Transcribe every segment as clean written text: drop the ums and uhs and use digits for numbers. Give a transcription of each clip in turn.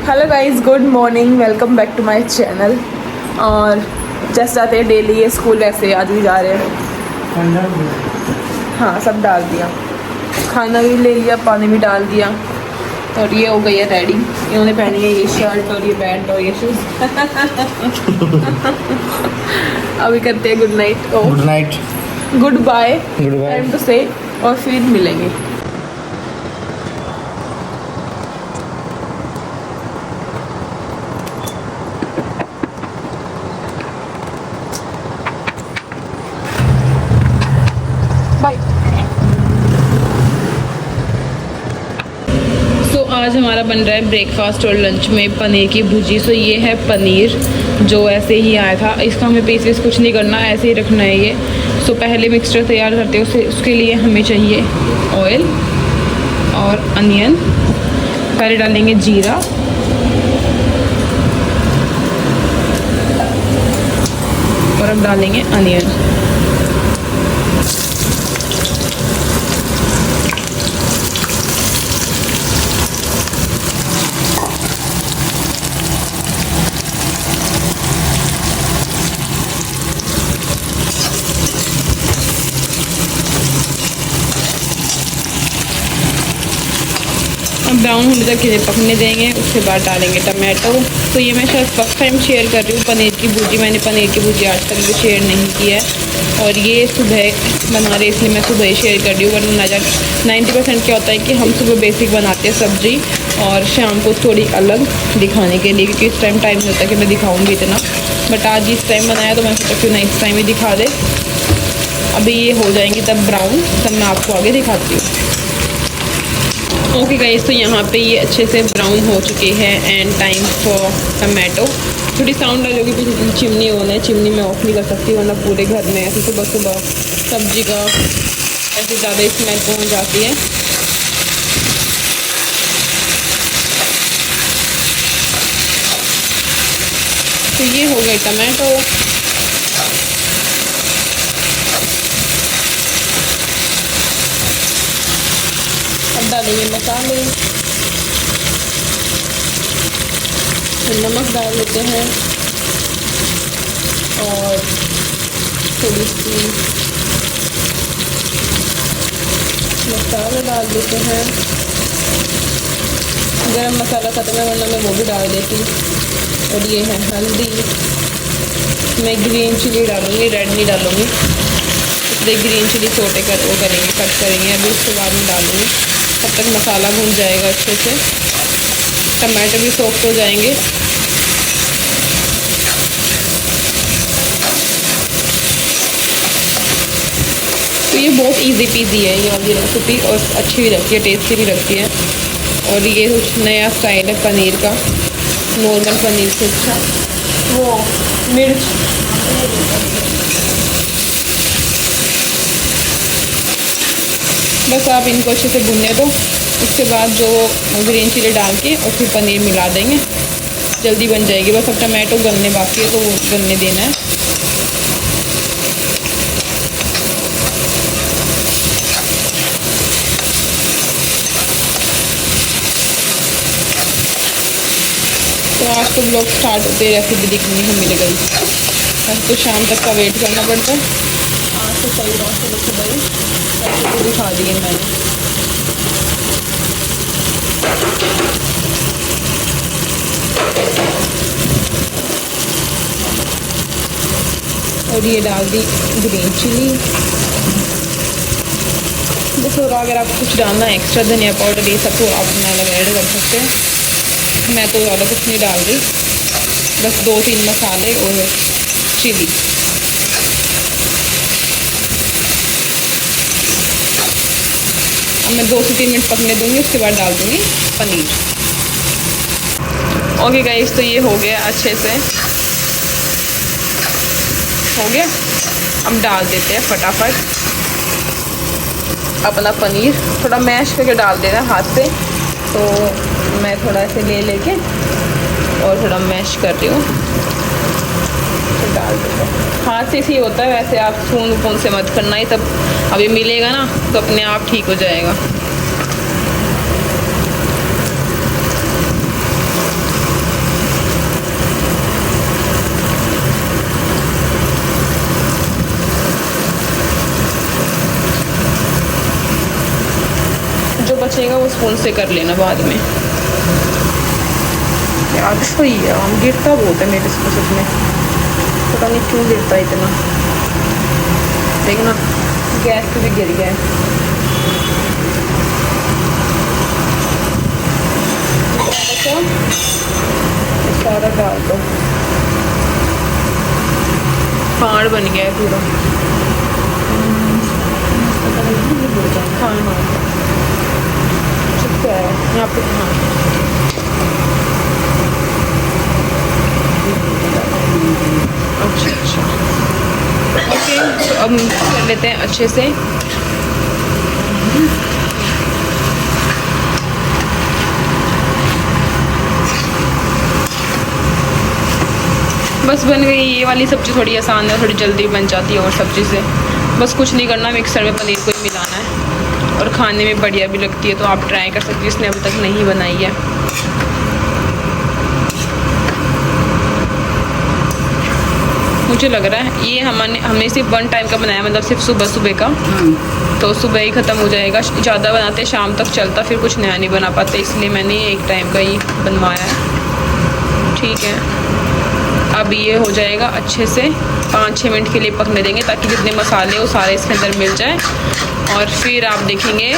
Hello guys, good morning, welcome back to my channel. और जैसे जाते हैं डेली ये स्कूल, वैसे आज भी जा रहे हैं। हाँ, सब डाल दिया, खाना भी ले लिया, पानी भी डाल दिया। और ये हो गई है रेडी। इन्होंने पहनी है ये शर्ट और ये पैंट और ये शूज़। अभी करते हैं good night. Good night, good bye, good bye time to say, और फिर मिलेंगे। बाय। सो आज हमारा बन रहा है ब्रेकफास्ट और लंच में पनीर की भुजी। सो ये है पनीर जो ऐसे ही आया था, इसका हमें पीसेस कुछ नहीं करना, ऐसे ही रखना है ये। सो पहले मिक्सचर तैयार करते हैं, उसके लिए हमें चाहिए ऑयल और अनियन। पहले डालेंगे जीरा, और अब डालेंगे अनियन। ब्राउन होने तक इन्हें पकने देंगे, उसके बाद डालेंगे टमाटो। तो ये मैं शायद फर्स्ट टाइम शेयर कर रही हूँ पनीर की भुजी। मैंने पनीर की भुजी आज तक भी शेयर नहीं की है, और ये सुबह बना रही इसलिए मैं सुबह ही शेयर कर रही हूँ। वरना ना 90% क्या होता है कि हम सुबह बेसिक बनाते हैं सब्ज़ी, और शाम को थोड़ी अलग दिखाने के लिए, क्योंकि इस टाइम नहीं होता कि मैं दिखाऊँगी इतना। बट आज इस टाइम बनाया तो मैं सोचा क्यों ना इस टाइम ही दिखा दे। अभी ये हो जाएंगी तब ब्राउन, तब मैं आपको आगे दिखाती हूँ। ओके गाइस, तो यहाँ पे ये अच्छे से ब्राउन हो चुके हैं। And time for tomato. थोड़ी साउंड आ जाएगी क्योंकि चिमनी ऑन है, चिमनी मैं ऑफ नहीं कर सकती वरना पूरे घर में ऐसे सुबह सुबह सब्जी का ऐसे ज़्यादा स्मेल पहुँच जाती है। तो ये हो गए टमाटो। अब डालेंगे मसाले, नमक डाल देते हैं और थोड़ी सी मसाला डाल देते हैं। गरम मसाला ख़त्म है वरना मैं वो भी डाल देती। और ये है हल्दी, मैं ग्रीन चिली डालूँगी, रेड नहीं डालूँगी, इसलिए ग्रीन चिली छोटे वो करेंगे, कट करेंगे अभी, उसके बाद में डालूँगी। तब तक मसाला भून जाएगा अच्छे से, टमाटर भी सॉफ्ट हो जाएंगे। तो ये बहुत इजी पीजी है ये वाली रेसिपी, और अच्छी भी लगती है, टेस्टी भी लगती है। और ये कुछ नया स्टाइल है पनीर का, नॉर्मल पनीर से अच्छा। वो मिर्च, बस आप इनको अच्छे से भुनने दो। उसके बाद जो ग्रीन चिली डाल के और फिर पनीर मिला देंगे, जल्दी बन जाएगी। बस अब टमाटो गलने बाकी है तो वो गलने देना है। तो आज तो ब्लॉग स्टार्ट होते रेसिपी दिखने को मिल गई। बस तो शाम तक का वेट करना पड़ता है। आज तो सही बात है, सुबह रेसिपी दिखा दी है मैंने। और ये डाल दी ग्रीन चिली। बस और अगर आपको कुछ डालना है एक्स्ट्रा धनिया पाउडर ये सब तो आप अपना अलग ऐड कर सकते हैं। मैं तो ज़्यादा कुछ नहीं डाल रही, बस 2-3 मसाले और चिली। अब मैं 2 से 3 मिनट पकने दूँगी, उसके बाद डाल दूँगी पनीर। ओके गाइस, तो ये हो गया अच्छे से, हो गया। अब डाल देते हैं फटाफट अपना पनीर। थोड़ा मैश करके डाल देना हाथ से, तो मैं थोड़ा ऐसे ले लेके और थोड़ा मैश कर रही हूँ, तो डाल देते हैं। हाथ से ही होता है, वैसे आप स्पून से मत करना, ये सब अभी मिलेगा ना तो अपने आप ठीक हो जाएगा। बचेगा वो स्पून से कर लेना बाद में। यार सही है, हम गिरता बहुत है मेरे से सच में, पता नहीं क्यों गिरता है इतना। देखना गैस पे भी गिर गया है। सारा डाल दो, पाड़ बन गया है पूरा। हाँ हाँ ठीक है यहाँ पे। हाँ अच्छा अच्छा ओके, तो अब कर लेते हैं अच्छे से। बस बन गई ये वाली सब्ज़ी, थोड़ी आसान है, थोड़ी जल्दी बन जाती है और सब्ज़ी से। बस कुछ नहीं करना, मिक्सर में पनीर को ही मिलाना है और खाने में बढ़िया भी लगती है। तो आप ट्राई कर सकती हैं, इसने अभी तक नहीं बनाई है। मुझे लग रहा है ये हमने सिर्फ 1 टाइम का बनाया, मतलब सिर्फ सुबह सुबह का, तो सुबह ही ख़त्म हो जाएगा। ज़्यादा बनाते शाम तक चलता, फिर कुछ नया नहीं बना पाते, इसलिए मैंने 1 टाइम का ही बनवाया है। ठीक है, अब ये हो जाएगा अच्छे से, 5-6 मिनट के लिए पकने देंगे ताकि जितने मसाले वो सारे इसके अंदर मिल जाए। और फिर आप देखेंगे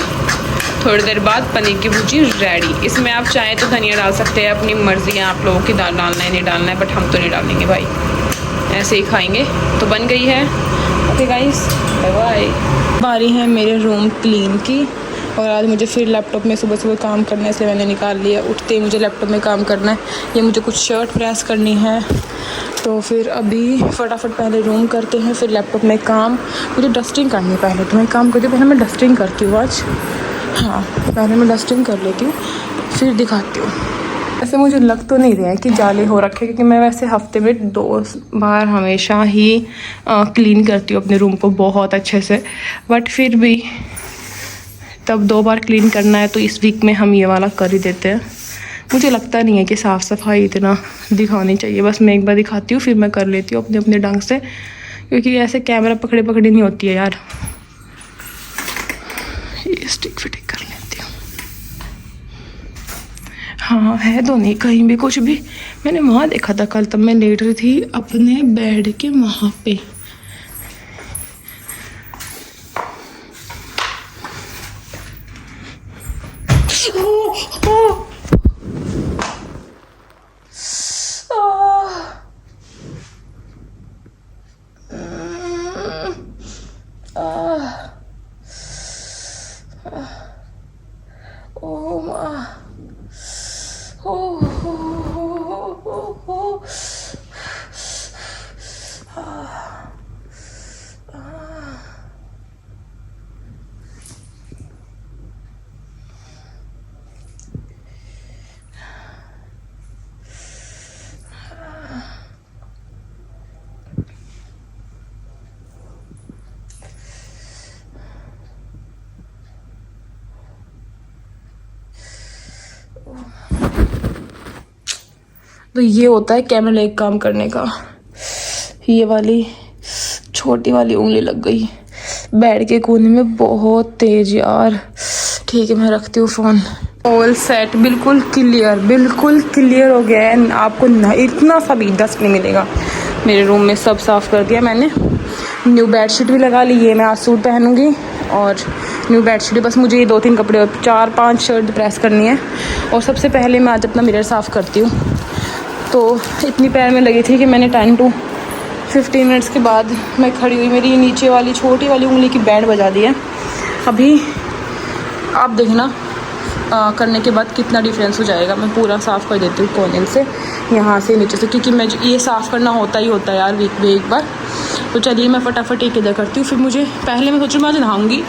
थोड़ी देर बाद पनीर की भुर्जी रेडी। इसमें आप चाहें तो धनिया डाल सकते हैं, अपनी मर्ज़ी है आप लोगों की, दाल डालना है नहीं डालना है, बट हम तो नहीं डालेंगे भाई, ऐसे ही खाएंगे। तो बन गई है। Okay guys, bye bye. बारी है मेरे रूम क्लीन की, और आज मुझे फिर लैपटॉप में सुबह सुबह काम करना है, इसलिए मैंने निकाल लिया। उठते ही मुझे लैपटॉप में काम करना है। ये मुझे कुछ शर्ट प्रेस करनी है, तो फिर अभी फटाफट पहले रूम करते हैं, फिर लैपटॉप में काम। मुझे डस्टिंग करनी है पहले, तो मैं काम करती हूँ, पहले मैं डस्टिंग करती हूँ आज। हाँ पहले मैं डस्टिंग कर लेती हूँ, फिर दिखाती हूँ। वैसे मुझे लग तो नहीं रहा है कि जाले हो रखे, क्योंकि मैं वैसे हफ्ते में 2 बार हमेशा ही क्लीन करती हूँ अपने रूम को बहुत अच्छे से, बट फिर भी तब 2 बार क्लीन करना है, तो इस वीक में हम ये वाला कर ही देते हैं। मुझे लगता नहीं है कि साफ़ सफाई इतना दिखानी चाहिए, बस मैं एक बार दिखाती हूँ, फिर मैं कर लेती हूँ अपने अपने ढंग से, क्योंकि ऐसे कैमरा पकड़े पकड़ी नहीं होती है यार। ये स्टिक फिटिंग कर लेती हूँ। हाँ है तो नहीं कहीं भी कुछ भी। मैंने वहाँ देखा था कल, तब मैं लेट रही थी अपने बेड के वहाँ पे। तो ये होता है कैमरा लेके काम करने का। ये वाली छोटी वाली उंगली लग गई बेड के कोने में, बहुत तेज यार। ठीक है मैं रखती हूँ फ़ोन। ऑल सेट, बिल्कुल क्लियर हो गया है। आपको ना इतना सा भी डस्ट नहीं मिलेगा। मेरे रूम में सब साफ़ कर दिया मैंने। न्यू बेडशीट भी लगा ली, ये मैं आज सूट पहनूंगी, और न्यू बेडशीट। बस मुझे ये 2-3 कपड़े और 4-5 शर्ट प्रेस करनी है। और सबसे पहले मैं आज अपना मिरर साफ़ करती हूँ। तो इतनी पैर में लगी थी कि मैंने 10 to 15 मिनट्स के बाद मैं खड़ी हुई। मेरी नीचे वाली छोटी वाली उंगली की बैंड बजा दी है। अभी आप देखना करने के बाद कितना डिफरेंस हो जाएगा। मैं पूरा साफ़ कर देती हूँ कोने से, यहाँ से नीचे से, क्योंकि मैं ये साफ़ करना होता ही होता है यार वीक में एक बार। तो चलिए मैं फटाफट एक इधर करती हूँ। फिर मुझे पहले मैं सोचूँ मैं आज नहाऊँगी,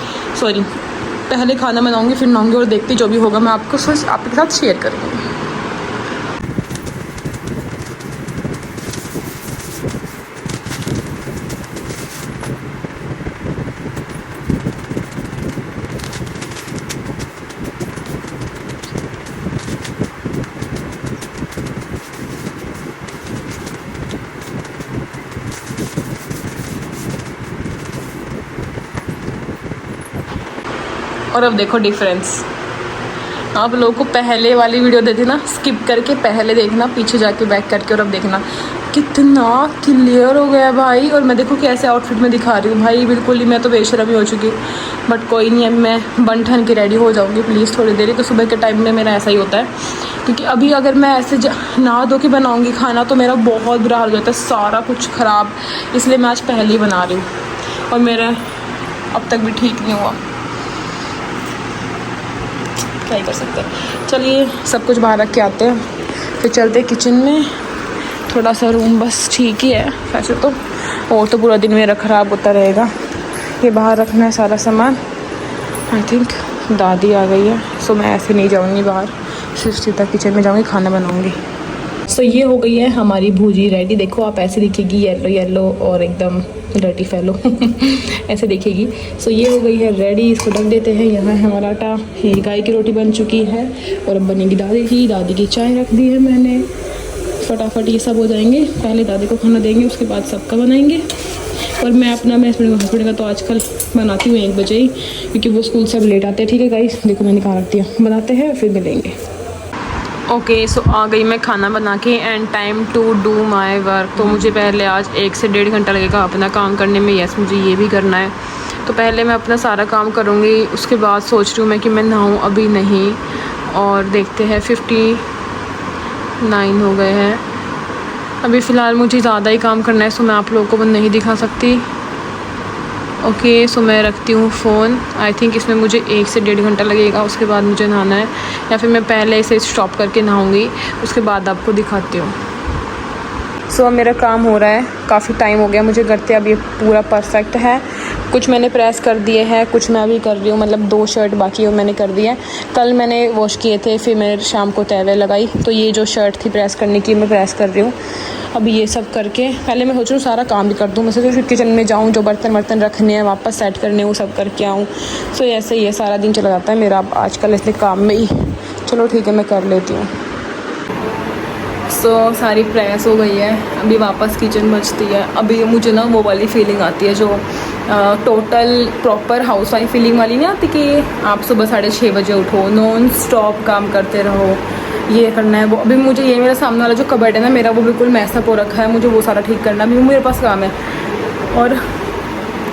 पहले खाना बनाऊँगी, फिर नहाऊँगी, और देखती जो भी होगा मैं आपके साथ शेयर करूँगी। और अब देखो डिफरेंस, आप लोगों को पहले वाली वीडियो देती ना, स्किप करके पहले देखना, पीछे जाके बैक करके, और अब देखना कितना क्लियर हो गया भाई। और मैं देखो कैसे आउटफिट में दिखा रही हूँ भाई, बिल्कुल ही मैं तो बेशर्मी हो चुकी हूँ। बट कोई नहीं, अब मैं बन ठन के रेडी हो जाऊँगी प्लीज़ थोड़ी देर। तो सुबह के टाइम में मेरा ऐसा ही होता है, क्योंकि अभी अगर मैं ऐसे नहा धो के बनाऊँगी खाना तो मेरा बहुत बुरा हाल हो जाता है, सारा कुछ ख़राब। इसलिए मैं आज पहले ही बना रही हूँ और मेरा अब तक भी ठीक नहीं हुआ, क्या ही कर सकते हैं। चलिए सब कुछ बाहर रख के आते हैं, फिर चलते हैं किचन में। थोड़ा सा रूम बस ठीक ही है वैसे तो, और तो पूरा दिन मेरा ख़राब होता रहेगा। ये बाहर रखना है सारा सामान। आई थिंक दादी आ गई है, सो मैं ऐसे नहीं जाऊँगी बाहर, सिर्फ सीधा किचन में जाऊँगी, खाना बनाऊँगी। सो ये हो गई है हमारी भुजी रेडी। देखो आप ऐसे दिखेगी, येलो येलो और एकदम डर्टी फैलो ऐसे दिखेगी। सो ये हो गई है रेडी, इसको ढक देते हैं। यहाँ है हमारा आटा, ये गाय की रोटी बन चुकी है और अब बनेगी दादी की चाय रख दी है मैंने। फटाफट ये सब हो जाएंगे, पहले दादी को खाना देंगे, उसके बाद सबका बनाएंगे। और मैं अपना हस्बैंड का तो आजकल बनाती हूँ 1 बजे ही, क्योंकि वो स्कूल से अब लेट आते हैं। ठीक है गाइस, देखो मैंने कहाँ रख दिया, बनाते हैं फिर मिलेंगे। ओके सो आ गई मैं खाना बना के, and time to do my work. तो मुझे पहले आज 1 से 1.5 घंटा लगेगा अपना काम करने में। यस, मुझे ये भी करना है, तो पहले मैं अपना सारा काम करूँगी, उसके बाद सोच रही हूँ मैं कि मैं नहाऊँ, अभी नहीं। और देखते हैं 59 हो गए हैं। अभी फ़िलहाल मुझे ज़्यादा ही काम करना है, सो मैं आप लोगों को नहीं दिखा सकती। ओके सो मैं रखती हूँ फ़ोन। आई थिंक इसमें मुझे 1 से 1.5 घंटा लगेगा, उसके बाद मुझे नहाना है, या फिर मैं पहले इसे स्टॉप करके नहाऊँगी, उसके बाद आपको दिखाती हूँ। सो मेरा काम हो रहा है, काफ़ी टाइम हो गया मुझे करते, अब ये पूरा परफेक्ट है। कुछ मैंने प्रेस कर दिए हैं, कुछ मैं अभी कर रही हूँ, मतलब 2 शर्ट बाकी है मैंने कर दिया है। कल मैंने वॉश किए थे, फिर मैंने शाम को तैवे लगाई, तो ये जो शर्ट थी प्रेस करने की मैं प्रेस कर रही हूँ। अभी ये सब करके पहले मैं सोच रही हूँ सारा काम भी कर दूँ, मैं सोच रही हूँ किचन में जाऊँ, जो बर्तन रखने हैं वापस सेट करने वो सब करके आऊँ। सो ऐसे ही है, सारा दिन चला जाता है मेरा आजकल इसलिए काम में ही। चलो ठीक है, मैं कर लेती हूँ। सो सारी प्रेस हो गई है, अभी वापस किचन बचती है। अभी मुझे ना वो वाली फीलिंग आती है जो total proper house wife feeling वाली नहीं आती, कि आप सुबह 6:30 बजे उठो, नॉन स्टॉप काम करते रहो, ये करना है वो। अभी मुझे ये मेरा सामने वाला जो कबर्ड है ना मेरा, वो बिल्कुल मैसअप हो रखा है, मुझे वो सारा ठीक करना है, अभी मेरे पास काम है। और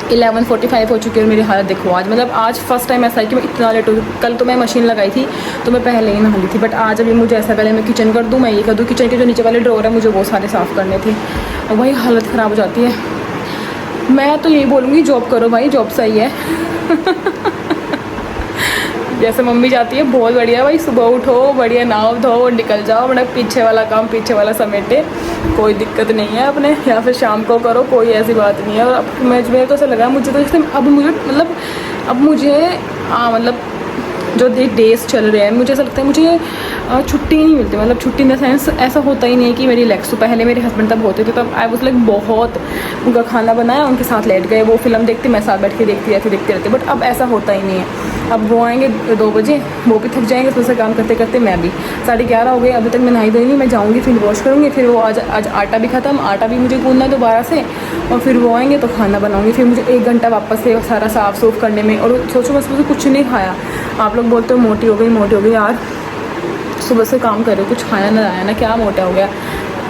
11:45 हो चुकी है और मेरी हालत देखो आज, मतलब आज फर्स्ट टाइम ऐसा है कि मैं इतना लेट हो। कल तो मैं मशीन लगाई थी तो मैं पहले ही नहा ली थी, बट आज अभी मुझे ऐसा, पहले मैं किचन कर दूँ, मैं ये कर दूँ, किचन के जो नीचे वाले ड्रॉर है मुझे वो सारे साफ़ करने थे, और वही हालत ख़राब हो जाती है। मैं तो यही बोलूँगी जॉब करो भाई, जॉब सही है जैसे मम्मी जाती है बहुत बढ़िया भाई, सुबह उठो, बढ़िया नहाओ धो और निकल जाओ, मतलब पीछे वाला काम पीछे वाला समेटे, कोई दिक्कत नहीं है अपने, या फिर शाम को करो, कोई ऐसी बात नहीं है। और अब मुझे तो ऐसा लगा, मुझे तो जैसे अब मुझे मतलब जो डेज़ चल रहे हैं, मुझे ऐसा लगता है मुझे छुट्टी नहीं मिलती, मतलब छुट्टी इन द सेंस ऐसा होता ही नहीं कि मेरी रिलैक्स हो। पहले मेरे हस्बैंड तब होते थे, तब आई वाज लाइक बहुत, उनका खाना बनाया, उनके साथ लेट गए, वो फिल्म देखते, मैं साथ बैठ के देखती रहती। बट अब ऐसा होता ही नहीं है। अब वो आएंगे 2 बजे, वो भी थक जाएंगे, तो उससे काम करते करते मैं भी 11:30 हो गए, अभी तक मैं नहाई धोई नहीं। मैं जाऊँगी फिर वॉश करूँगी, फिर वो आज आटा भी ख़त्म, आटा भी मुझे गूंदना है दोबारा से, और फिर वो आएंगे तो खाना बनाऊँगी, फिर मुझे 1 घंटा वापस से सारा साफ़ सूफ करने में। और सोचो बस मुझे कुछ नहीं खाया, आप लोग बोलते हो मोटी हो गई यार, सुबह से काम कर रहे हो, कुछ खाया ना आया ना, क्या मोटा हो गया,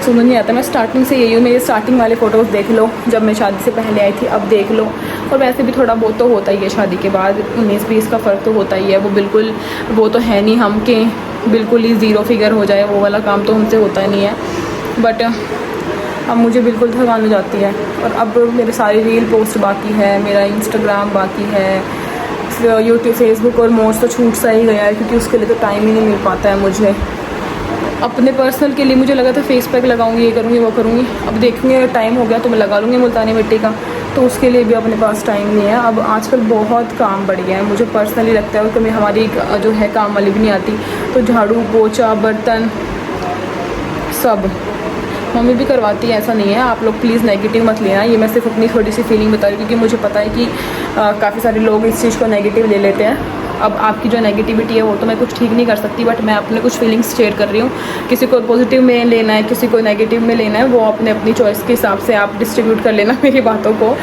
समझ नहीं आता। मैं स्टार्टिंग से यही हूँ, मेरे स्टार्टिंग वाले फ़ोटोज़ देख लो, जब मैं शादी से पहले आई थी, अब देख लो। और वैसे भी थोड़ा बहुत तो होता ही है, शादी के बाद 19-20 का फ़र्क तो होता ही है, वो बिल्कुल वो तो है नहीं हम कि बिल्कुल ही ज़ीरो फिगर हो जाए, वो वाला काम तो हमसे होता ही नहीं है। बट अब मुझे बिल्कुल थकान हो जाती है, और अब मेरे सारी रील पोस्ट बाकी है, मेरा इंस्टाग्राम बाकी है, यूट्यूब फेसबुक और मोस्ट तो छूट सा ही गया है, क्योंकि उसके लिए तो टाइम ही नहीं मिल पाता है मुझे। अपने पर्सनल के लिए मुझे लगा था फेस पैक लगाऊंगी, ये करूँगी वो करूँगी, अब देखेंगे अगर टाइम हो गया तो मैं लगा लूँगी मुल्तानी मिट्टी का, तो उसके लिए भी अपने पास टाइम नहीं है। अब आजकल बहुत काम बढ़ गया है, मुझे पर्सनली लगता है, कभी हमारी जो है काम वाली भी नहीं आती, तो झाड़ू पोछा बर्तन सब मम्मी भी करवाती है, ऐसा नहीं है। आप लोग प्लीज़ नेगेटिव मत लेना, ये मैं सिर्फ अपनी थोड़ी सी फीलिंग बता रही हूँ, क्योंकि मुझे पता है कि काफ़ी सारे लोग इस चीज़ को नेगेटिव ले लेते हैं। अब आपकी जो नेगेटिविटी है वो तो मैं कुछ ठीक नहीं कर सकती, बट मैं अपने कुछ फीलिंग्स शेयर कर रही हूँ। किसी को पॉजिटिव में लेना है, किसी को नेगेटिव में लेना है, वो अपनी चॉइस के हिसाब से आप डिस्ट्रीब्यूट कर लेना मेरी बातों को।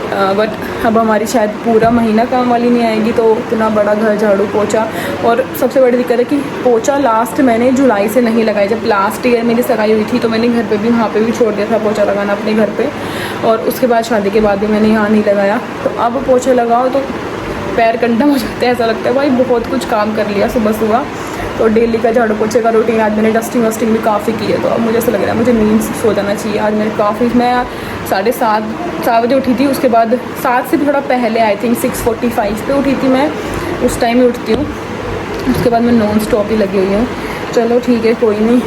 बट अब हमारी शायद पूरा महीना काम वाली नहीं आएगी, तो इतना बड़ा घर झाड़ू पोछा। और सबसे बड़ी दिक्कत है कि पोछा लास्ट मैंने जुलाई से नहीं लगाई। जब लास्ट ईयर मेरी सगाई हुई थी तो मैंने घर पे भी, वहाँ पे भी छोड़ दिया था पोछा लगाना अपने घर पे, और उसके बाद शादी के बाद भी मैंने यहाँ नहीं लगाया। तो अब पोछे लगाओ तो पैर कंडम हो जाते हैं, ऐसा लगता है भाई बहुत कुछ काम कर लिया सुबह सुबह। तो डेली का झाड़ू पोछे का रूटीन, आज मैंने डस्टिंग वस्टिंग भी काफ़ी की है। तो अब मुझे ऐसा लग रहा है मुझे नींद से सो जाना चाहिए। आज मैंने काफ़ी, मैं 7:30 बजे उठी थी, उसके बाद 7 से थोड़ा पहले आई थिंक 6:45 पे उठी थी मैं, उस टाइम ही उठती हूँ। उसके बाद मैं नॉन स्टॉप ही लगी हुई हूँ। चलो ठीक है, कोई नहीं,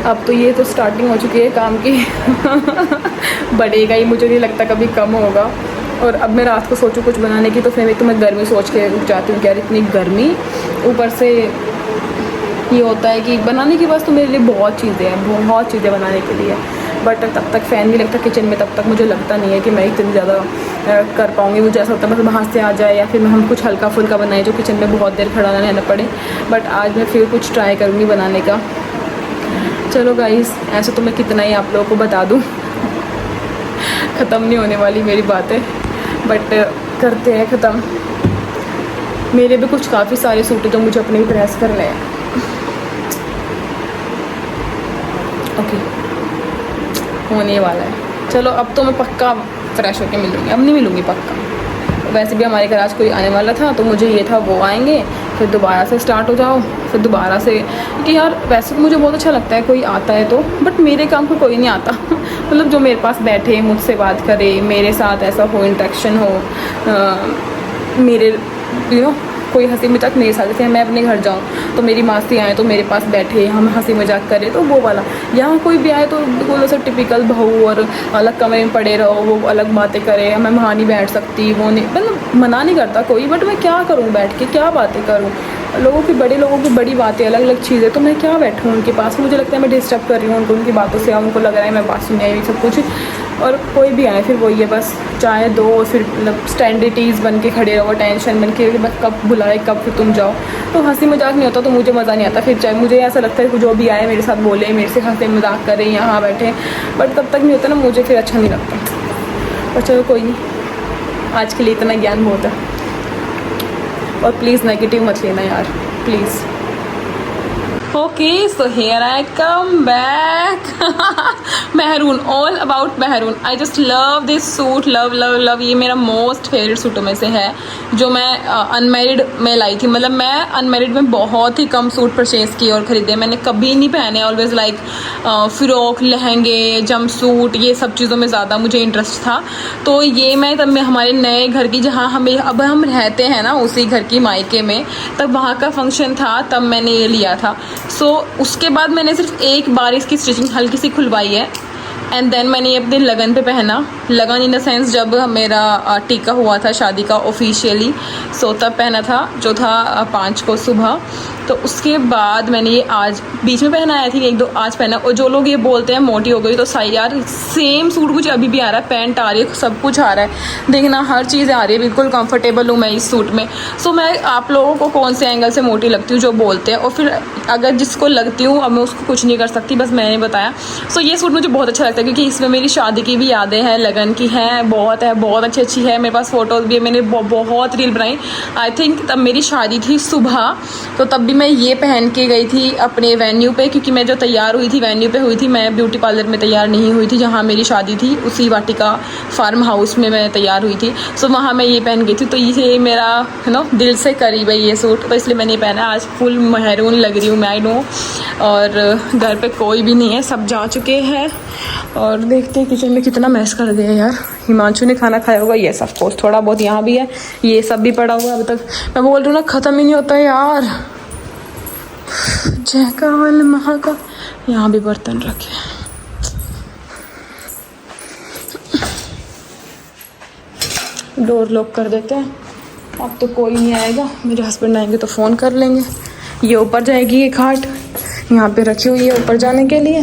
अब तो ये तो स्टार्टिंग हो चुकी है काम की बढ़ेगा ही, मुझे नहीं लगता कभी कम होगा। और अब मैं रात को सोचूं कुछ बनाने की, तो फिर एक तो मैं गर्मी सोच के उठ जाती हूँ कि यार इतनी गर्मी, ऊपर से ये होता है कि बनाने की बस तो मेरे लिए बहुत चीज़ें बनाने के लिए, बट तब तक फ़ैन नहीं लगता किचन में, तब तक मुझे लगता नहीं है कि मैं इतनी ज़्यादा कर पाऊँगी। मुझे ऐसा होता है बस बाहर से आ जाए, या फिर हम कुछ हल्का फुल्का बनाए जो किचन में बहुत देर खड़ा ना रहना पड़े। बट आज मैं फिर कुछ ट्राई करूँगी बनाने का। चलो गाइस, ऐसे तो मैं कितना ही आप लोगों को बता दूँ, ख़त्म नहीं होने वाली मेरी बातें, बट करते हैं ख़त्म। मेरे भी कुछ काफ़ी सारे सूट हैं जो मुझे अपने भी प्रेस करने हैं। ओके, होने वाला है। चलो अब तो मैं पक्का फ्रेश होके मिलूँगी, अब नहीं मिलूँगी पक्का। वैसे भी हमारे घर आज कोई आने वाला था, तो मुझे ये था वो आएंगे, फिर दोबारा से स्टार्ट हो जाओ, फिर दोबारा से, क्योंकि यार वैसे तो मुझे बहुत अच्छा लगता है कोई आता है तो, बट मेरे काम को कोई नहीं आता मतलब जो मेरे पास बैठे, मुझसे बात करे, मेरे साथ ऐसा हो, इंटरेक्शन हो, मेरे कोई हंसी मजाक मेरे साथ, जैसे मैं अपने घर जाऊँ तो मेरी मासी आए तो मेरे पास बैठे, हम हंसी मजाक करें, तो वो वाला। यहाँ कोई भी आए तो बोलो सर टिपिकल बहू, और अलग कमरे में पड़े रहो, वो अलग बातें करे, मैं वहाँ नहीं बैठ सकती, वो नहीं, मतलब मना नहीं करता कोई, बट मैं क्या करूँ बैठ के, क्या बातें करूँ। बड़े लोगों की बड़ी बातें, अलग अलग चीज़ें, तो मैं क्या बैठूँ उनके पास, मुझे लगता है मैं डिस्टर्ब कर रही हूँ उनको, उनकी बातों से, उनको लग रहा है मैं बात सुन आई सब कुछ। और कोई भी आए फिर वही है, बस चाय दो, फिर मतलब स्टैंडर्डीज़ बन के खड़े रहो, टेंशन बन के बस कब बुलाए कब फिर तुम जाओ, तो हंसी मजाक नहीं होता, तो मुझे मज़ा नहीं आता। फिर चाहे मुझे ऐसा लगता है कि जो भी आए मेरे साथ बोले, मेरे से हंसे मजाक करें, यहाँ बैठे, बट तब तक नहीं होता ना, मुझे फिर अच्छा नहीं लगता। पर चलो कोई नहीं, आज के लिए इतना ज्ञान बहुत है। और प्लीज़ नेगेटिव मत लेना यार, please. Okay, so here I come back. Maroon, all about maroon. I just love this suit, love। ये मेरा most favorite सूटों में से है, जो मैं अनमेरिड में लाई थी। मतलब मैं अनमेरिड में बहुत ही कम सूट परचेज़ किए और ख़रीदे, मैंने कभी नहीं पहने। ऑलवेज़ लाइक फ़्रॉक, लहंगे, जंप सूट, ये सब चीज़ों में ज़्यादा मुझे इंटरेस्ट था। तो ये मैं तब मैं हमारे नए घर की, जहाँ अब हम रहते हैं ना, उसी घर की मायके में, तब वहाँ का फंक्शन था, तब मैंने ये लिया था। उसके बाद मैंने सिर्फ एक बार इसकी स्टिचिंग हल्की सी खुलवाई है, एंड देन मैंने ये अपने लगन पे पहना। लगन इन द सेंस जब मेरा टीका हुआ था शादी का ऑफिशियली, तब पहना था, जो था 5 को सुबह। तो उसके बाद मैंने ये आज बीच में पहना, आई थिंक 1-2 आज पहना। और जो लोग ये बोलते हैं मोटी हो गई, तो सही यार, सेम सूट मुझे अभी भी आ रहा है, पैंट आ रही है, सब कुछ आ रहा है, देखना हर चीज़ आ रही है, बिल्कुल कंफर्टेबल हूँ मैं इस सूट में। मैं आप लोगों को कौन से एंगल से मोटी लगती हूँ जो बोलते हैं, और फिर अगर जिसको लगती हूँ, अब मैं उसको कुछ नहीं कर सकती, बस मैंने बताया। ये सूट मुझे बहुत अच्छा लगता है, क्योंकि इसमें मेरी शादी की भी यादें हैं, लगन की हैं, बहुत अच्छी है। मेरे पास फ़ोटोज़ भी है, मैंने बहुत रील बनाई। आई थिंक तब मेरी शादी थी सुबह, तो तब भी मैं ये पहन के गई थी अपने वेन्यू पे, क्योंकि मैं जो तैयार हुई थी वेन्यू पे हुई थी, मैं ब्यूटी पार्लर में तैयार नहीं हुई थी जहाँ मेरी शादी थी, उसी वाटिका फार्म हाउस में मैं तैयार हुई थी। वहाँ मैं ये पहन गई थी। तो ये मेरा दिल से करीब है ये सूट, तो इसलिए मैंने पहना। आज फुल मेहरून लग रही हूँ मैं, आई नो। और घर पे कोई भी नहीं है, सब जा चुके हैं। और देखते हैं किचन में कितना मैस कर दिया यार। हिमांशु ने खाना खाया होगा, ये सब कुछ थोड़ा बहुत यहाँ भी है, ये सब भी पड़ा हुआ है। अब तक मैं बोल रही हूँ ना, ख़त्म ही नहीं होता है यार। जय काल महाकाल, यहाँ भी बर्तन रखे। डोर लॉक कर देते हैं, अब तो कोई नहीं आएगा। मेरे हस्बैंड आएंगे तो फ़ोन कर लेंगे। ये ऊपर जाएगी, ये खाट यहाँ पे रखी हुई है ऊपर जाने के लिए।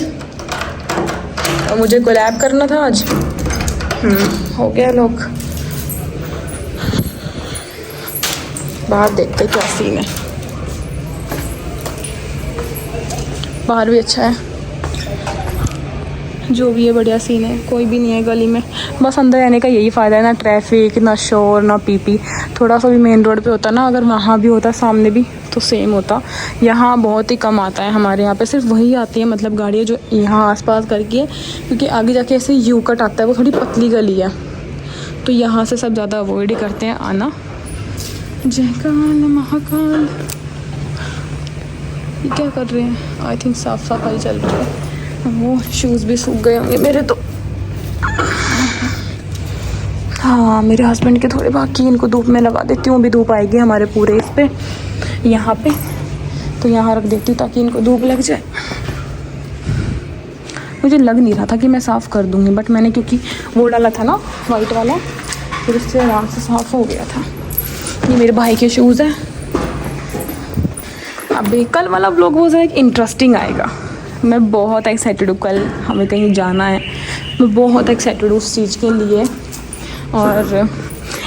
और मुझे कोलैब करना था आज, हो गया लॉक। बाहर देखते क्या सीन है, बाहर भी अच्छा है। जो भी है बढ़िया सीन है, कोई भी नहीं है गली में। बस अंदर रहने का यही फ़ायदा है, ना ट्रैफिक, ना शोर, ना पीपी। थोड़ा सा भी मेन रोड पे होता ना, अगर वहाँ भी होता सामने भी तो सेम होता। यहाँ बहुत ही कम आता है हमारे यहाँ पे, सिर्फ वही आती है मतलब गाड़ियाँ जो यहाँ आसपास करके, क्योंकि आगे जाके ऐसे यू कट आता है, वो थोड़ी पतली गली है, तो यहाँ से सब ज़्यादा अवॉइड ही करते हैं आना। जयकाल महाकाल। ये क्या कर रहे हैं? आई थिंक साफ सफाई चल रही है। वो शूज़ भी सूख गए होंगे मेरे तो। हाँ, मेरे हस्बैंड के थोड़े बाकी, इनको धूप में लगा देती हूँ, भी धूप आएगी हमारे पूरे इस पे यहाँ पे, तो यहाँ रख देती हूँ ताकि इनको धूप लग जाए। मुझे लग नहीं रहा था कि मैं साफ़ कर दूँगी, बट मैंने क्योंकि वो डाला था ना वाइट वाला, फिर उससे आराम से साफ़ हो गया था। ये मेरे भाई के शूज़ हैं। अभी कल वाला व्लॉग बहुत ज़्यादा इंटरेस्टिंग आएगा। मैं बहुत एक्साइटेड हूँ, कल हमें कहीं जाना है, मैं बहुत एक्साइटेड हूँ उस चीज़ के लिए। और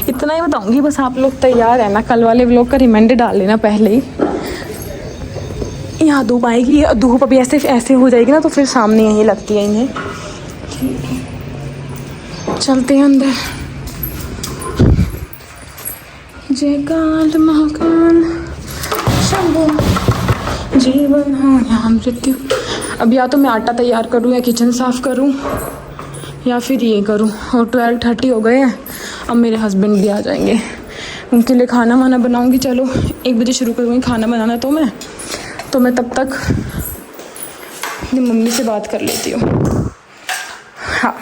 इतना ही बताऊँगी, बस आप लोग तैयार है ना, कल वाले व्लॉग का रिमाइंडर डाल लेना पहले ही। यहाँ धूप आएगी, धूप अभी ऐसे ऐसे हो जाएगी ना, तो फिर सामने यहीं लगती है इन्हें। चलते हैं अंदर। जयकाल महाकाल शंभो जीवन हो या मृत्यु। अब या तो मैं आटा तैयार करूँ या किचन साफ़ करूँ या फिर ये करूँ। और 12:30 हो गए हैं, अब मेरे हस्बैंड भी आ जाएंगे, उनके लिए खाना वाना बनाऊँगी। चलो 1 बजे शुरू करूँगी खाना बनाना, तो मैं तब तक अपनी मम्मी से बात कर लेती हूँ। हाँ,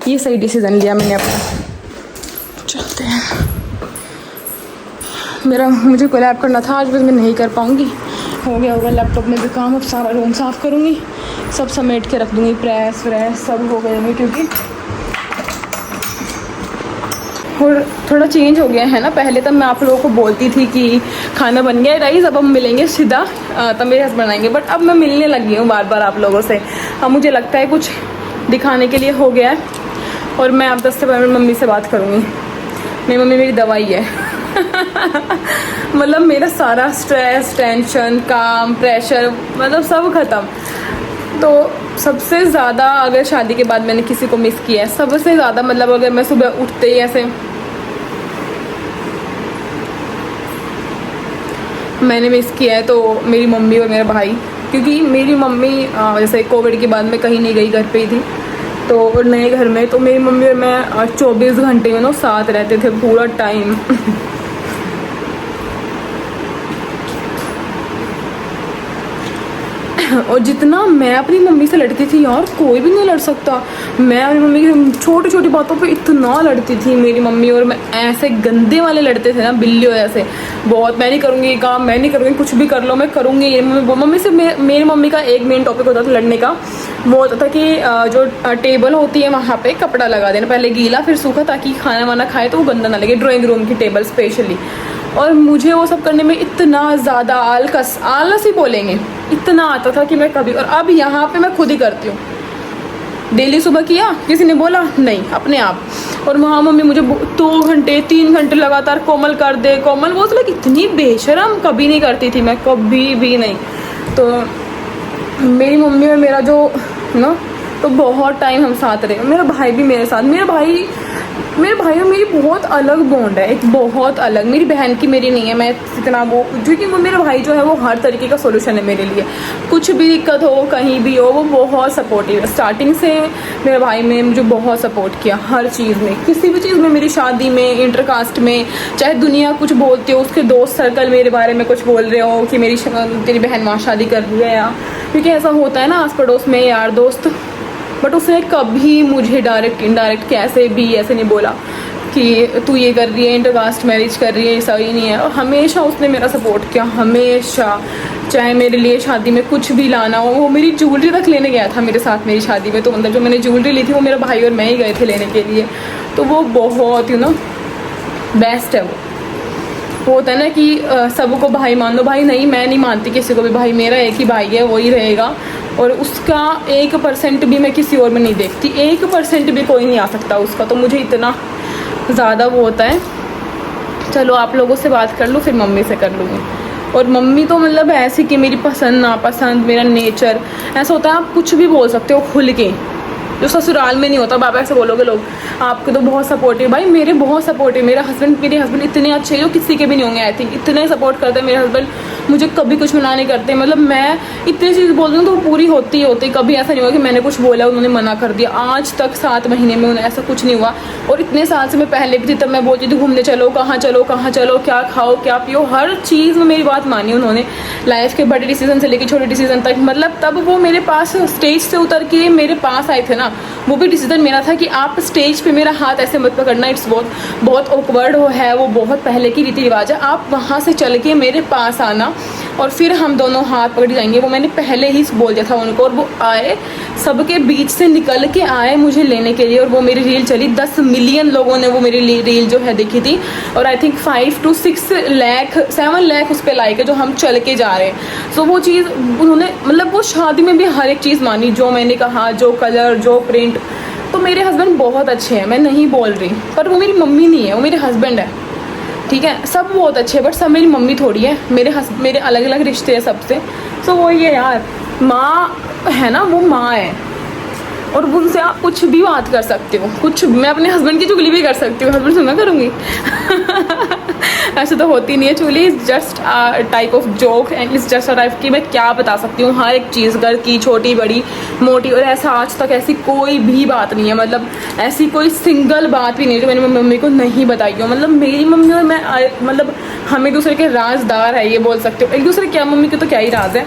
ये सही डिसीज़न लिया मैंने अपना। चलते हैं। मुझे कोलैब करना था आज, बस मैं नहीं कर पाऊँगी। हो गया होगा लैपटॉप में भी काम। अब सारा रूम साफ़ करूँगी, सब समेट के रख दूँगी, प्रेस व्रेस सब हो गए होंगे, क्योंकि और थोड़ा चेंज हो गया है ना। पहले तब मैं आप लोगों को बोलती थी कि खाना बन गया है राइस, अब हम मिलेंगे सीधा, तब मेरे हस्बैंड आएंगे। बट अब मैं मिलने लगी हूँ बार बार आप लोगों से। अब मुझे लगता है कुछ दिखाने के लिए हो गया है, और मैं अब 10 से 12 मिनट मम्मी से बात करूँगी। मेरी मम्मी मेरी दवाई है। मतलब मेरा सारा स्ट्रेस, टेंशन, काम, प्रेशर, मतलब सब ख़त्म। तो सबसे ज़्यादा अगर शादी के बाद मैंने किसी को मिस किया है, सबसे ज़्यादा, मतलब अगर मैं सुबह उठते ही ऐसे मैंने मिस किया है तो मेरी मम्मी और मेरा भाई। क्योंकि मेरी मम्मी जैसे कोविड के बाद में कहीं नहीं गई, घर पे ही थी, तो नए घर में, तो मेरी मम्मी और मैं 24 घंटे ना साथ रहते थे पूरा टाइम। और जितना मैं अपनी मम्मी से लड़ती थी यार, कोई भी नहीं लड़ सकता। मैं अपनी मम्मी की छोटी छोटी बातों पे इतना लड़ती थी। मेरी मम्मी और मैं ऐसे गंदे वाले लड़ते थे ना, बिल्लियों ऐसे। बहुत, मैं नहीं करूँगी ये काम, मैं नहीं करूँगी, कुछ भी कर लो मैं करूँगी ये। मम्मी से मेरी मम्मी का एक मेन टॉपिक होता था लड़ने का, वो होता था कि जो टेबल होती है वहाँ पे कपड़ा लगा देना, पहले गीला फिर सूखा, ताकि खाना वाना खाए तो वो गंदा ना लगे। ड्राइंग रूम की टेबल स्पेशली। और मुझे वो सब करने में इतना ज़्यादा आलस ही बोलेंगे, इतना आता था कि मैं कभी। और अब यहाँ पे मैं खुद ही करती हूँ। डेली सुबह किया, किसी ने बोला नहीं, अपने आप। और वहाँ मम्मी मुझे 2 घंटे 3 घंटे लगातार कोमल कर दे, कोमल, वो तो इतनी बेशरम कभी नहीं करती थी मैं, कभी भी नहीं। तो मेरी मम्मी और मेरा जो ना, तो बहुत टाइम हम साथ रहे। मेरा भाई भी मेरे साथ, मेरे भाई और मेरी बहुत अलग बॉन्ड है, एक बहुत अलग। मेरी बहन की मेरी नहीं है, मैं इतना वो, क्योंकि वो मेरा भाई जो है वो हर तरीके का सोल्यूशन है मेरे लिए। कुछ भी दिक्कत हो, कहीं भी हो, वो बहुत सपोर्टिव है। स्टार्टिंग से मेरा भाई ने मुझे बहुत सपोर्ट किया हर चीज़ में, किसी भी चीज़ में, मेरी शादी में, इंटरकास्ट में। चाहे दुनिया कुछ बोलती हो, उसके दोस्त सर्कल मेरे बारे में कुछ बोल रहे हो कि तेरी बहन वहाँ शादी कर रही है, या क्योंकि ऐसा होता है ना आस पड़ोस में यार दोस्त। बट उसने कभी मुझे डायरेक्ट इनडायरेक्ट कैसे भी ऐसे नहीं बोला कि तू ये कर रही है, इंटरकास्ट मैरिज कर रही है, ऐसा ही नहीं है। और हमेशा उसने मेरा सपोर्ट किया, हमेशा। चाहे मेरे लिए शादी में कुछ भी लाना हो, वो मेरी ज्वेलरी तक लेने गया था मेरे साथ मेरी शादी में। तो मतलब जो मैंने ज्वेलरी ली थी वो मेरा भाई और मैं ही गए थे लेने के लिए। तो वो बहुत बेस्ट है। वो होता है ना कि सबको भाई मान लो, भाई नहीं, मैं नहीं मानती किसी को भी भाई। मेरा एक ही भाई है, वही रहेगा। और उसका 1% भी मैं किसी और में नहीं देखती, 1% भी कोई नहीं आ सकता उसका। तो मुझे इतना ज़्यादा वो होता है। चलो आप लोगों से बात कर लूँ, फिर मम्मी से कर लूँगी। और मम्मी तो मतलब ऐसी कि मेरी पसंद नापसंद, मेरा नेचर ऐसा होता है, आप कुछ भी बोल सकते हो खुल के। जो ससुराल में नहीं होता। बाबा ऐसे बोलोगे लोग आपके तो बहुत सपोर्टिव, भाई मेरे बहुत सपोर्टिव। मेरे हस्बैंड इतने अच्छे हैं जो किसी के भी नहीं होंगे आई थिंक, इतने सपोर्ट करते हैं मेरे हस्बैंड। मुझे कभी कुछ मना नहीं करते, मतलब मैं इतनी चीज़ बोलती हूँ तो वो पूरी होती ही होती। कभी ऐसा नहीं हुआ कि मैंने कुछ बोला उन्होंने मना कर दिया। आज तक 7 महीने में उन्हें ऐसा कुछ नहीं हुआ। और इतने साल से मैं पहले भी थी तब मैं बोलती थी घूमने चलो, कहाँ चलो कहाँ चलो, क्या खाओ क्या पियो, हर चीज़ में मेरी बात मानी उन्होंने। लाइफ के बड़े डिसीजन से लेकर छोटे डिसीजन तक, मतलब तब वो मेरे पास स्टेज से उतर के मेरे पास आए थे ना, वो भी डिसीजन मेरा था कि आप स्टेज पे मेरा हाथ ऐसे मत पकड़ना, इट्स बहुत ऑकवर्ड है, वो बहुत पहले की रीति रिवाज है। आप वहाँ से चल के मेरे पास आना और फिर हम दोनों हाथ पकड़ जाएंगे, वो मैंने पहले ही बोल दिया था उनको। और वो आए, सबके बीच से निकल के आए मुझे लेने के लिए। और वो मेरी रील चली, 10 मिलियन लोगों ने वो मेरी रील जो है देखी थी। और I think 5 to 6 lakh 7 lakh उस पर लाइक है जो हम चल के जा रहे हैं। सो वो चीज़ उन्होंने, मतलब वो शादी में भी हर एक चीज़ मानी जो मैंने कहा, जो कलर जो प्रिंट। तो मेरे हस्बैंड बहुत अच्छे हैं, मैं नहीं बोल रही, पर वो मेरी मम्मी नहीं है, वो मेरे हस्बैंड है, ठीक है। सब बहुत अच्छे हैं बट सब मेरी मम्मी थोड़ी है। मेरे अलग अलग रिश्ते हैं सबसे। सो वो ये यार, माँ है ना, वो माँ है और उनसे आप कुछ भी बात कर सकते हो, कुछ। मैं अपने हस्बैंड की चुगली भी कर सकती हूँ, हस्बैंड से मैं करूँगी ऐसे तो होती नहीं है चुगली, is just type of joke and is just a type कि मैं क्या बता सकती हूँ हर एक चीज़, घर की छोटी बड़ी मोटी। और ऐसा आज तक ऐसी कोई भी बात नहीं है, मतलब ऐसी कोई सिंगल बात भी नहीं है जो मैंने मम्मी को नहीं बताई हो। मतलब मेरी मम्मी और मैं मतलब हम एक दूसरे के राजदार है, ये बोल सकते हो। एक दूसरे क्या, मम्मी के तो क्या ही राज है,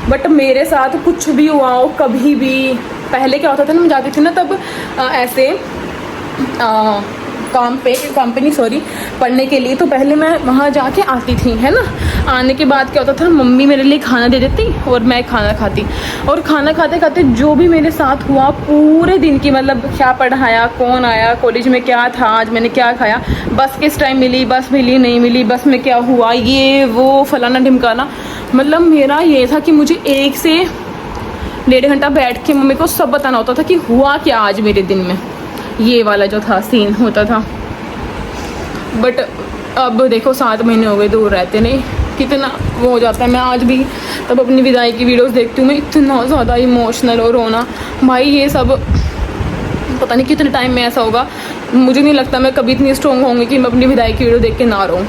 बट मेरे साथ कुछ भी हुआ हो कभी भी। पहले क्या होता था ना, मैं जाती थी ना तब ऐसे काम पे नहीं सॉरी पढ़ने के लिए, तो पहले मैं वहाँ जाके आती थी, है ना। आने के बाद क्या होता था, मम्मी मेरे लिए खाना दे देती और मैं खाना खाती। और खाना खाते खाते जो भी मेरे साथ हुआ पूरे दिन की, मतलब क्या पढ़ाया, कौन आया, कॉलेज में क्या था, आज मैंने क्या खाया, बस किस टाइम मिली, बस मिली नहीं मिली, बस में क्या हुआ, ये वो फलाना ढिमकाना। मतलब मेरा ये था कि मुझे 1 से 1.5 घंटा बैठ के मम्मी को सब बताना होता था कि हुआ क्या आज मेरे दिन में। ये वाला जो था सीन होता था। बट अब देखो 7 महीने हो गए दूर रहते, नहीं कितना वो हो जाता है। मैं आज भी तब अपनी विदाई की वीडियोस देखती हूँ, मैं इतना ज़्यादा इमोशनल और रोना, भाई ये सब पता नहीं कितने टाइम में ऐसा होगा। मुझे नहीं लगता मैं कभी इतनी स्ट्रॉन्ग होंगी कि मैं अपनी विदाई की वीडियो देख के ना रहूँ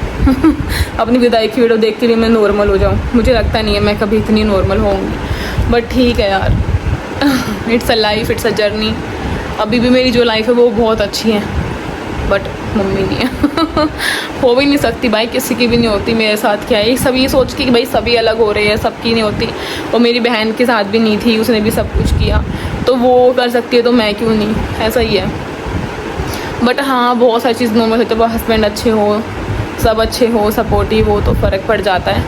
अपनी विदाई की वीडियो देख के लिए मैं नॉर्मल हो जाऊँ, मुझे लगता नहीं है मैं कभी इतनी नॉर्मल होंगी। बट ठीक है यार, it's a life, it's a journey. अभी भी मेरी जो लाइफ है वो बहुत अच्छी है, बट मम्मी नहीं है हो भी नहीं सकती भाई, किसी की भी नहीं होती। मेरे साथ क्या है, सब ये सोच के कि भाई सभी अलग हो रहे हैं, सबकी नहीं होती। और मेरी बहन के साथ भी नहीं थी, उसने भी सब कुछ किया, तो वो कर सकती है तो मैं क्यों नहीं, ऐसा ही है। बट हाँ, बहुत सारी चीज़ नॉर्मल होती है, हस्बैंड अच्छे हो, सब अच्छे हो, सपोर्टिव हो तो फ़र्क पड़ जाता है।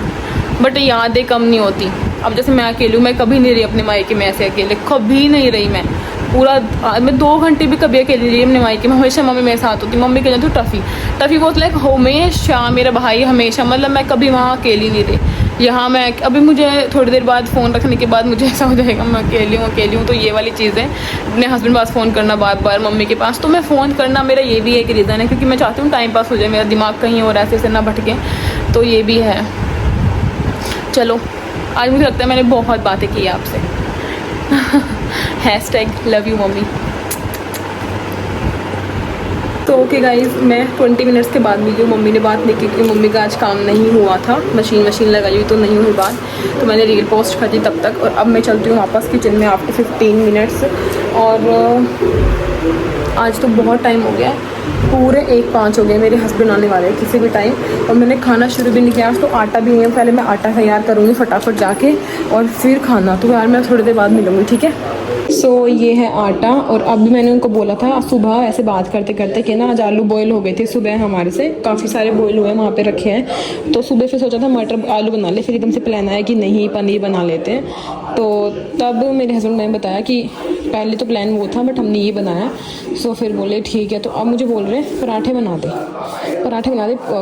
बट यादें कम नहीं होती। अब जैसे मैं अकेली हूँ, मैं कभी नहीं रही अपने मायके में ऐसे अकेले, कभी नहीं रही मैं। मैं 2 घंटे भी कभी अकेली रही अपने मायके में, हमेशा मम्मी मेरे साथ होती। मम्मी कहती तो टफ़ी बहुत लाइक हमेशा, मेरा भाई हमेशा, मतलब मैं कभी वहाँ अकेली नहीं रही। यहाँ मैं अभी मुझे थोड़ी देर बाद फ़ोन रखने के बाद मुझे ऐसा हो जाएगा मैं अकेली हूँ, तो ये वाली चीज़ है। अपने हस्बैंड पास फ़ोन करना बार बार, मम्मी के पास, तो मैं फ़ोन करना मेरा ये भी एक रीज़न है, क्योंकि मैं चाहती हूँ टाइम पास हो जाए, मेरा दिमाग कहीं और ऐसे ना भटके, तो ये भी है। चलो, आज मुझे लगता है मैंने बहुत बातें की आपसे #लव यू मम्मी। तो ओके गाइज़, मैं 20 मिनट्स के बाद मिली हूँ। मम्मी ने बात नहीं की क्योंकि मम्मी का आज काम नहीं हुआ था, मशीन लगाई हुई तो नहीं हुई बात, तो मैंने रील पोस्ट कर दी तब तक। और अब मैं चलती हूँ वापस किचन में आफ्टर 15 मिनट्स। और आज तो बहुत टाइम हो गया है, पूरे 1:05 हो गए, मेरे हस्बैंड आने वाले हैं किसी भी टाइम। और मैंने खाना शुरू भी नहीं किया आज, तो आटा भी नहीं है। पहले मैं आटा तैयार करूँगी फटाफट जाके और फिर खाना। तो यार मैं थोड़ी देर बाद मिलूँगी, ठीक है। सो ये है आटा। और अब भी मैंने उनको बोला था सुबह ऐसे बात करते करते कि ना आज आलू बॉयल हो गए थे सुबह, हमारे से काफ़ी सारे बॉयल हुए वहाँ पे रखे हैं। तो सुबह फिर सोचा था मटर आलू बना ले, फिर एकदम से प्लान आया कि नहीं पनीर बना लेते हैं। तो तब मेरे हस्बैंड ने बताया कि पहले तो प्लान वो था बट हमने ये बनाया। सो फिर बोले ठीक है। तो अब मुझे बोल रहे हैं पराठे बना दे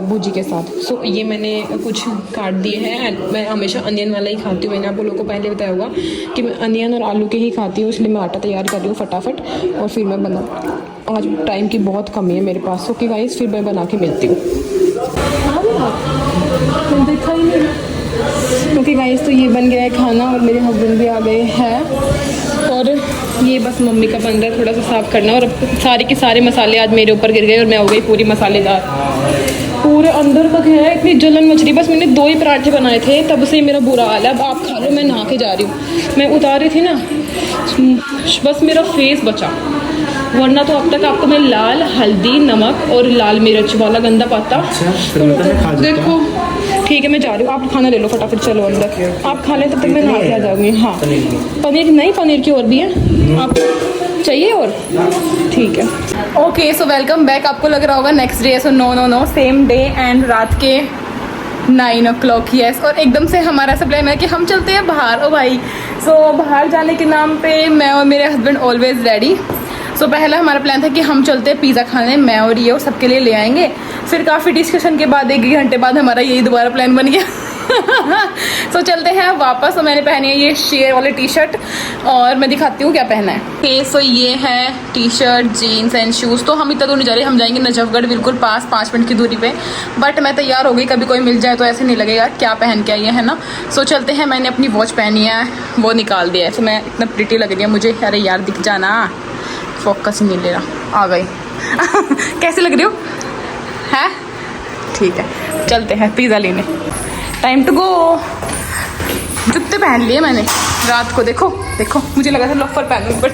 भुजी के साथ। सो ये मैंने कुछ काट दिए हैं। मैं हमेशा अनियन वाला ही खाती हूँ, मैंने आप लोगों को पहले बताया होगा कि मैं अनियन और आलू के ही खाती हूँ, इसलिए मैं आटा तैयार कर रही हूँ फटाफट और फिर मैं बना। आज टाइम की बहुत कमी है मेरे पास। ओके गाइस, फिर मैं बना के मिलती हूँ। देखा ही नहीं। ओके गाइस, तो ये बन गया है खाना और मेरे हस्बैंड भी आ गए हैं। तो और ये बस मम्मी का बन रहा है, थोड़ा सा साफ़ करना। और अब सारे के सारे मसाले आज मेरे ऊपर गिर गए और मैं हो गई पूरी मसालेदार, पूरे अंदर तक है। इतनी जलन मच रही, बस मैंने 2 ही पराठे बनाए थे, तब से मेरा बुरा हाल है। अब आप खा लो, मैं नहा के जा रही हूँ। मैं उतार रही थी ना, बस मेरा फेस बचा, वरना तो अब तक आपको मैं लाल हल्दी नमक और लाल मिर्च वाला गंदा पत्ता। देखो ठीक है, मैं जा रही हूँ, आप खाना ले लो फटाफट, चलो अंदर आप खा लें, तब तक मैं नहा के आ जाऊँगी। हाँ पनीर नहीं, पनीर की और भी है, आप चाहिए और? ठीक है। Okay so welcome back. आपको लग रहा होगा next day, so no same day and रात के 9 o'clock यस। और एकदम से हमारा ऐसा प्लान है कि हम चलते हैं बाहर। ओ भाई, सो बाहर जाने के नाम पे मैं और मेरे हस्बैंड ऑलवेज रेडी। सो पहला हमारा प्लान था कि हम चलते हैं पिज़्ज़ा खाने, मैं और ये और सबके लिए ले आएंगे। फिर काफ़ी डिस्कशन के बाद 1 घंटे बाद हमारा यही दोबारा प्लान बन गया। सो चलते हैं वापस। तो मैंने पहनी है ये शेयर वाली टी शर्ट और मैं दिखाती हूँ क्या पहना है। ओके सो ये है T shirt jeans and shoes. तो हम इतना दूर नहीं जा रहे, हम जाएंगे नजफगढ़, बिल्कुल पास, 5 मिनट की दूरी पे। बट मैं तैयार हो गई, कभी कोई मिल जाए तो ऐसे नहीं लगेगा क्या पहन के आई है ना। सो चलते हैं। मैंने अपनी वॉच पहनी है, वो निकाल दिया है। सो मैं इतना प्रिटी लग रही है मुझे। अरे यार दिख जाना, फोकस ही नहीं ले रहा। आ गई। कैसे लग रही हो? है ठीक है, चलते हैं पिज़्ज़ा लेने। Time to go. जूते पहन लिए मैंने रात को, देखो देखो, मुझे लगा था लोफर पहनूं बट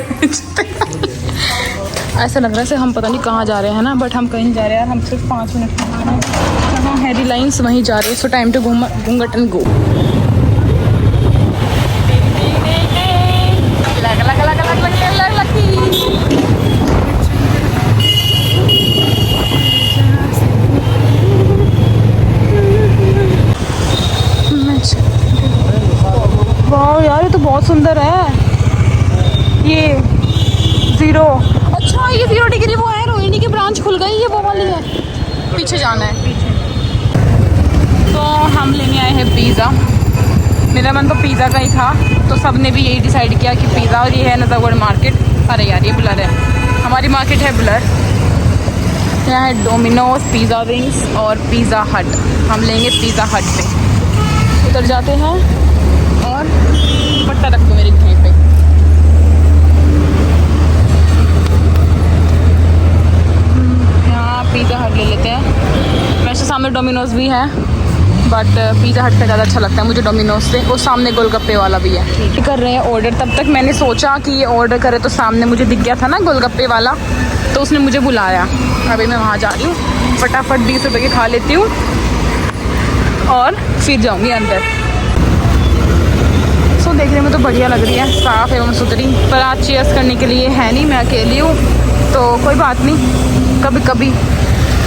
ऐसा लग रहा है से हम पता नहीं कहाँ जा रहे हैं ना, बट हम कहीं जा रहे हैं। हम सिर्फ 5 मिनट में जहाँ है रिलायंस वहीं जा रहे हैं। सो टाइम टू घूंघट एंड गो। वाह यार, ये तो बहुत सुंदर है। ये 0, अच्छा ये 0 डिग्री वो है, रोहिणी की ब्रांच खुल गई, ये वो वाली है। पीछे जाना है पीछे। तो हम लेने आए हैं पिज़्ज़ा। मेरा मन तो पिज़्ज़ा का ही था, तो सब ने भी यही डिसाइड किया कि पिज़्ज़ा। और ये है नजफगढ़ मार्केट। अरे यार ये ब्लर है, हमारी मार्केट है ब्लर। यहाँ है डोमिनोज, पिज़्ज़ा विंग्स और पिज़्ज़ा हट। हम लेंगे पिज़्ज़ा हट पे। उधर जाते हैं और पट्टा रख दो मेरे घर पे। यहाँ पिज़्ज़ा हट ले लेते हैं। वैसे सामने डोमिनोज भी है, बट पिज़्ज़ा हट पे ज़्यादा अच्छा लगता है मुझे डोमिनोज से। और सामने गोलगप्पे वाला भी है। कर रहे हैं ऑर्डर। तब तक मैंने सोचा कि ये ऑर्डर करे, तो सामने मुझे दिख गया था ना गोलगप्पे वाला, तो उसने मुझे बुलाया। अभी मैं वहाँ जा रही हूँ, फटाफट 20 रुपये की खा लेती हूँ और फिर जाऊँगी अंदर। सो देखने में तो बढ़िया लग रही है, साफ़ एवं सुथरी। पर आज चेयर्स करने के लिए है नहीं, मैं अकेली हूँ, तो कोई बात नहीं। कभी कभी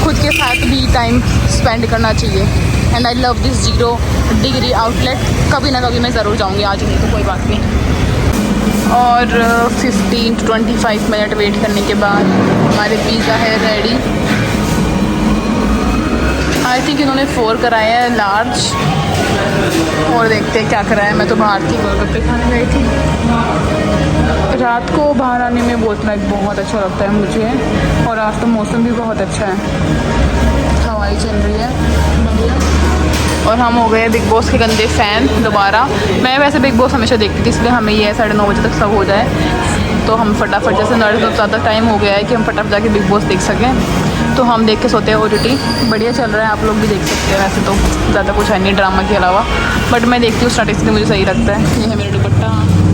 खुद के साथ भी टाइम स्पेंड करना चाहिए। And I love this 0 degree outlet. कभी ना कभी मैं ज़रूर जाऊँगी, आज नहीं तो कोई बात नहीं। और 15 to 25 मिनट वेट करने के बाद हमारे पिज़्ज़ा है रेडी। आई थिंक इन्होंने 4 कराया है लार्ज, और देखते हैं क्या कराया। मैं तो बाहर थी, गोलगप्पे खाने गई थी। रात को बाहर आने में बहुत अच्छा लगता है मुझे। और आज तो मौसम भी बहुत अच्छा है, हवाई चल रही है बढ़िया। और हम हो गए बिग बॉस के गंदे फ़ैन दोबारा। मैं वैसे बिग बॉस हमेशा देखती थी, इसलिए हमें ये 9:30 बजे तक सब हो जाए तो हम फटाफट, जैसे 9 तो ज़्यादा टाइम हो गया है कि हम फटाफट जाके बिग बॉस देख सकें, तो हम देख के सोते हैं। OTT बढ़िया चल रहा है, आप लोग भी देख सकते हैं। वैसे तो ज़्यादा कुछ है नहीं ड्रामा के अलावा, बट मैं देखती हूँ स्टार्टिंग से, मुझे सही लगता है। ये है मेरा दुपट्टा,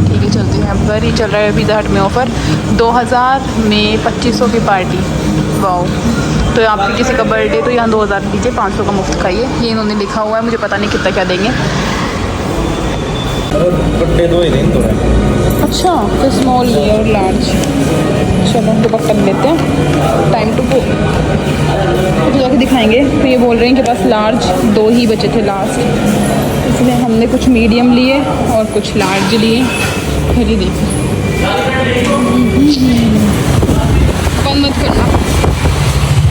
ठीक है चलती है। अब घर ही चल रहा है पिज़्ज़ा हट में ऑफ़र 2000 में 2500 की पार्टी। वाओ, तो आपकी किसी का बर्थडे तो यहाँ 2000 दीजिए, 500 का मुफ्त खाइए। ये इन्होंने लिखा हुआ है, मुझे पता नहीं कितना क्या देंगे। दुपट्टे 2 ही दिन तो है। अच्छा, तो स्मॉल लिए और लार्ज। चलो दुपट्टा लेते हैं। Time to go. तो जाके दिखाएंगे। तो ये बोल रहे हैं कि बस लार्ज 2 ही बचे थे लास्ट, इसलिए हमने कुछ मीडियम लिए और कुछ लार्ज लिए। फिर ही देखो, बंद मत करना।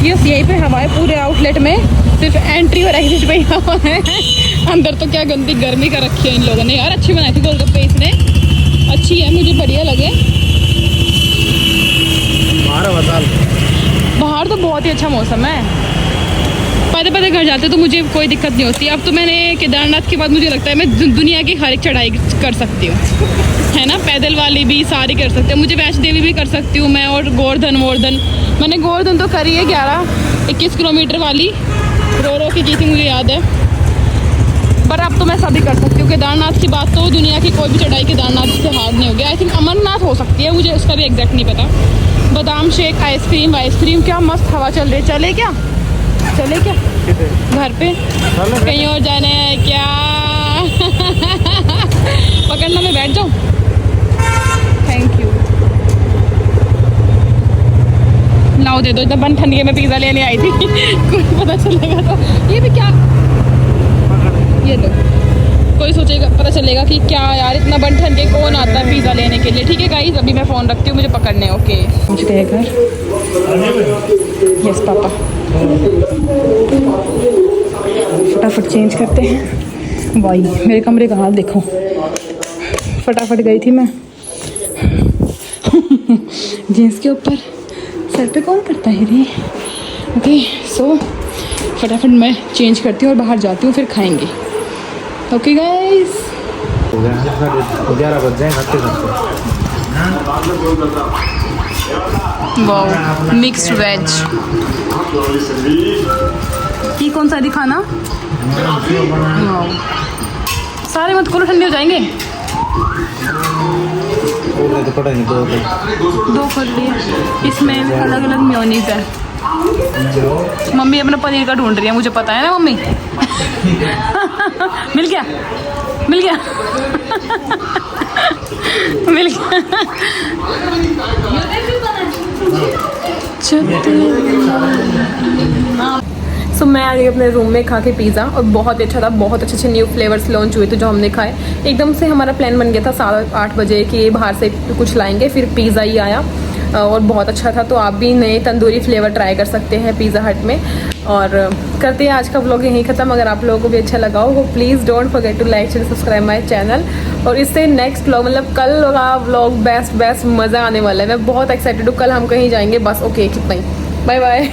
यस, यहीं पे हवा है पूरे आउटलेट में, सिर्फ एंट्री और एग्जिट पे ही हवा है। अंदर तो क्या गंदी गर्मी का रखी है इन लोगों ने। यार अच्छी बनाई थी गोलगप्पे इसने, अच्छी है, मुझे बढ़िया लगे। बाहर तो बहुत ही अच्छा मौसम है। पैदल पैदल घर जाते तो मुझे कोई दिक्कत नहीं होती। अब तो मैंने केदारनाथ के बाद मुझे लगता है मैं दुनिया की हर एक चढ़ाई कर सकती हूँ, है ना। पैदल वाली भी सारी कर सकते हैं, मुझे वैष्णो देवी भी कर सकती हूँ मैं, और गोवर्धन मैंने गोवर्धन तो करी है 11-21 किलोमीटर वाली, रो के की थी मुझे याद है। पर अब तो मैं सभी कर सकती हूँ। केदारनाथ की बात तो दुनिया की कोई भी चढ़ाई केदारनाथ से हार्ड नहीं होगी। आई थिंक अमरनाथ हो सकती है, मुझे उसका भी एग्जैक्ट नहीं पता। बादाम शेक, आइसक्रीम, क्या मस्त हवा चल रही है। चले क्या घर पे कहीं और जाने हैं क्या? पकड़ना, मैं बैठ जाऊँ। Thank you. लाओ दे दो, इतना बन ठंडी है, मैं पिज़्ज़ा लेने आई थी। कोई पता चलेगा तो ये भी क्या, ये लो, कोई सोचेगा, पता चलेगा कि क्या यार इतना बन ठंड के कौन आता है पिज़्ज़ा लेने के लिए। ठीक है गाइस, अभी मैं फ़ोन रखती हूँ, मुझे पकड़ने। ओके, पहुँच गए घर। यस पापा, फटाफट चेंज करते हैं। भाई मेरे कमरे का हाल देखो, फटाफट गई थी मैं। जीन्स के ऊपर सर पे कौन करता है रे। ओके सो फटाफट मैं चेंज करती हूँ और बाहर जाती हूँ, फिर खाएंगे। ओके गाइस, 11 बज जाए खाते खाते। Wow, mixed veg. ये कौन सा दिखाना? वाओ, सारे मत करो, ठंडे हो जाएंगे। तो पता नहीं, दो कर लिए, इसमें अलग अलग मेयोनीज है। मम्मी अपना पनीर का ढूंढ रही है, मुझे पता है ना मम्मी। मिल गया सो मैं आ गई अपने रूम में खा के पिज़्ज़ा, और बहुत अच्छा था। बहुत अच्छे न्यू फ्लेवर्स लॉन्च हुए थे जो हमने खाए। एकदम से हमारा प्लान बन गया था 8:30 बजे कि बाहर से कुछ लाएंगे, फिर पिज़्ज़ा ही आया और बहुत अच्छा था। तो आप भी नए तंदूरी फ्लेवर ट्राई कर सकते हैं पिज़्ज़ा हट में। और करते हैं आज का व्लॉग यहीं ख़त्म। अगर आप लोगों को भी अच्छा लगा हो please don't forget to like and subscribe my channel. और इससे नेक्स्ट व्लॉग, मतलब कल का व्लॉग बेस्ट मज़ा आने वाला है। मैं बहुत एक्साइटेड हूँ। कल हम कहीं जाएंगे बस। ओके, कितना ही, बाय बाय।